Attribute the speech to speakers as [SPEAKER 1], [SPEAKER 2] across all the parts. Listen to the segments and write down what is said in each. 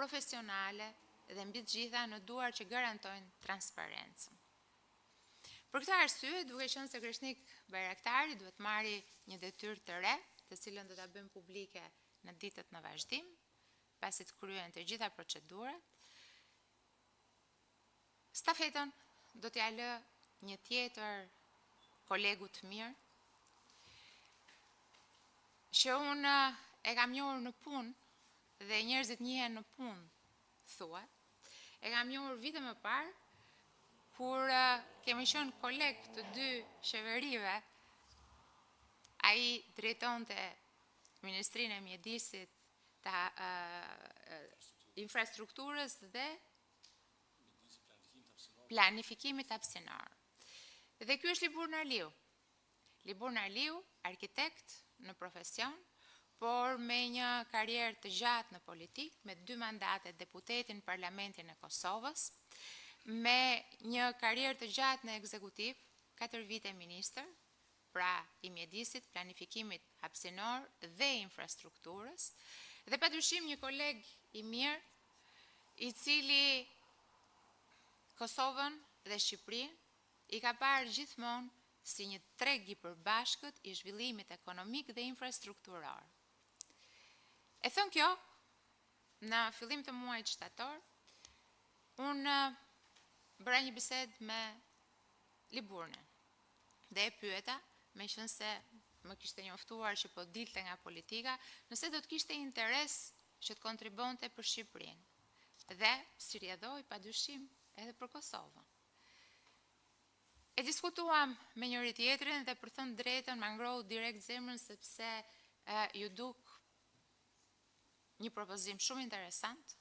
[SPEAKER 1] profesionale dhe mbi të gjitha në duar që garantojnë transparencën. Për këtë arsye, duke qenë se Kreshnik Bajraktari duhet marri një detyrë të re, të cilën do ta bëjmë publike në ditët në vazhdim, pasi të kryen të gjitha procedurat, stafetën do t'ja lë një tjetër kolegu të mirë, që unë e kam njohur në punë dhe njerëzit njihen në punë, thuat. E kam njohur vite më parë, kur kemi qenë koleg të dy qeverive, ai drejtonte Ministrinë e Mjedisit, të infrastrukturës dhe planifikimit hapësinor. Dhe ky është Libur Narliu. Libur Narliu, arkitekt në profesion, por me një karrierë të gjatë në politikë, me 2 mandate deputeti në Parlamentin e Kosovës, me një karrierë të gjatë në ekzekutiv, 4 vite ministër, pra i mjedisit, planifikimit hapësinor dhe infrastrukturës, dhe padyshim një koleg i mirë, i cili Kosovën dhe Shqipërinë i ka parë gjithmonë si një treg i përbashkët i zhvillimit ekonomik dhe infrastrukturor. E thënë kjo, në fillim të muajit shtator, unë bëra një bisedë me Liburnin dhe e pyeta, meqense më kishte njoftuar që po dilte nga politika, nëse do të kishte interes që të kontribonte për Shqipërinë. Dhe si rjedhoi padyshim edhe për Kosovën. E diskutuam me njëri tjetrin dhe për thënë drejtën më ngrohu direkt zemrën sepse ju duk një propozim shumë interesant,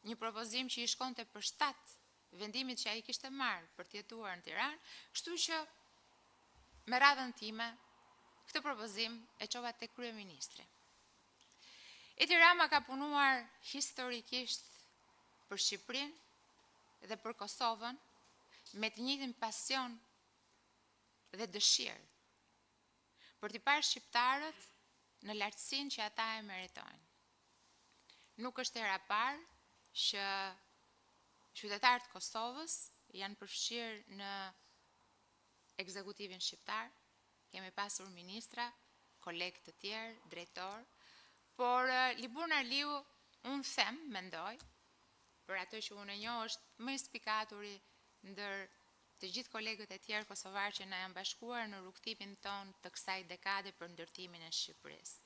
[SPEAKER 1] një propozim që i shkonte për shtat vendimit që ai kishte marrë për të jetuar në Tiranë, kështu që me radhën time këtë propozim e çova tek kryeministri. Edi Rama ka punuar historikisht për Shqipërinë dhe për Kosovën me të njëjtin pasion dhe dëshirë për t'i parë shqiptarët në lartësinë që ata e meritojnë. Nuk është hera parë që qytetarët e Kosovës janë përfshirë në ekzekutivin shqiptar, kemi pasur ministra, kolegë të tjerë, drejtor, por Libur Narliu, unë them, mendoj, për atë që unë e njoh është më i spikaturi ndër të gjithë kolegët e tjerë kosovarë që na janë bashkuar në rrugtimin ton të kësaj dekade për ndërtimin e Shqipërisë.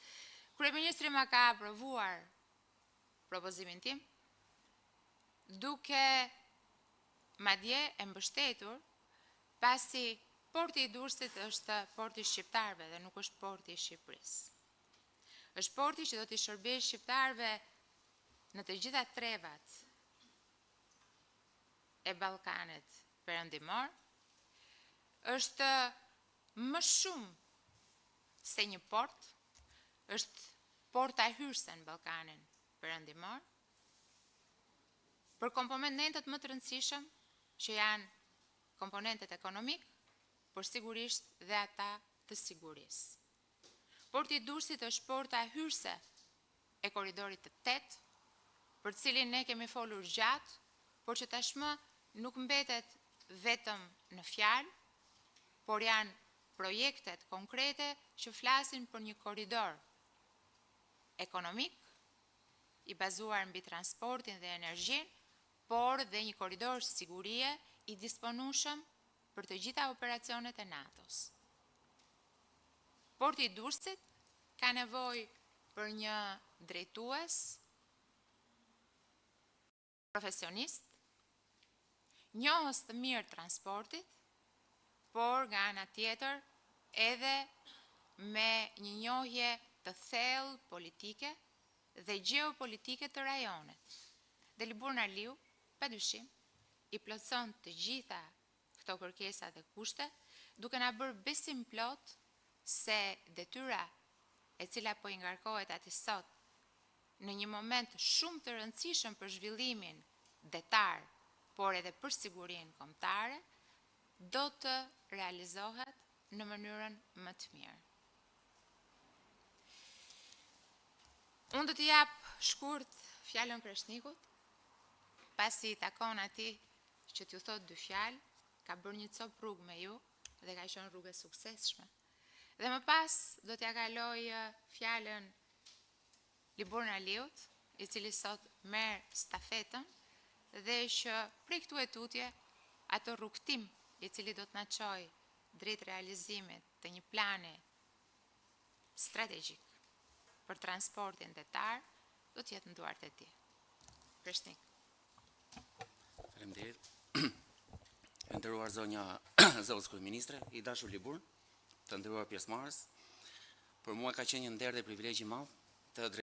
[SPEAKER 1] Kryeministri ma ka aprovuar propozimin tim, duke madje e mbështetur, pasi porti i Durrësit është porti shqiptarëve dhe nuk është porti i Shqipërisë. Është porti që do t'i shërbejë shqiptarëve në të gjitha trevat e Ballkanit perëndimor, është më shumë se një port, është porta hyrëse në Ballkanin perëndimor, për komponentët më të rëndësishëm që janë komponentët ekonomik, por sigurisht dhe ata të sigurisë. Porti i Durrësit është porta hyrëse e korridorit të 8, për cilin ne kemi folur gjatë, por që tashmë nuk mbetet vetëm në fjalë, por janë projektet konkrete që flasin për një korridor ekonomik, i bazuar mbi transportin dhe energjinë, por dhe një korridor sigurie i disponueshëm për të gjitha operacionet e NATO-s. Porti i Durrësit ka nevojë për një drejtues profesionist, njohës të mirë transportit, por nga ana tjetër edhe me një njohje të thellë politike dhe gjeopolitike të rajonit. Dhe Libur Narliu, padyshim, i plotson të gjitha këto kërkesa dhe kushte, duke na bërë besim plot se detyra e cila po i ngarkohet ati sot në një moment shumë të rëndësishëm për zhvillimin detar, por edhe për sigurinë kombëtare, do të realizohet në mënyrën më të mirë. Unë do t'i jap shkurt fjalën Preshnikut, pasi I takon ati që t'ju thot 2 fjalë, ka bërë një cop rrugë me ju dhe ka qenë rrugë e suksesshme. Dhe më pas do t'ja kaloj fjalën Libor Aliut, I cili sot merr stafetën dhe që prej këtu e tutje ato rrugtim I cili do t'na çojë drejt realizimit të një plani strategjik për transportin detar do t'jetë në duart e tij. Preshnik.
[SPEAKER 2] Faleminderit. E nderuar zonja zotës kryeministre, I dashur Libur, të nderuar pjesëmarrës, për mua ka qenë një nder dhe privilegj I madh të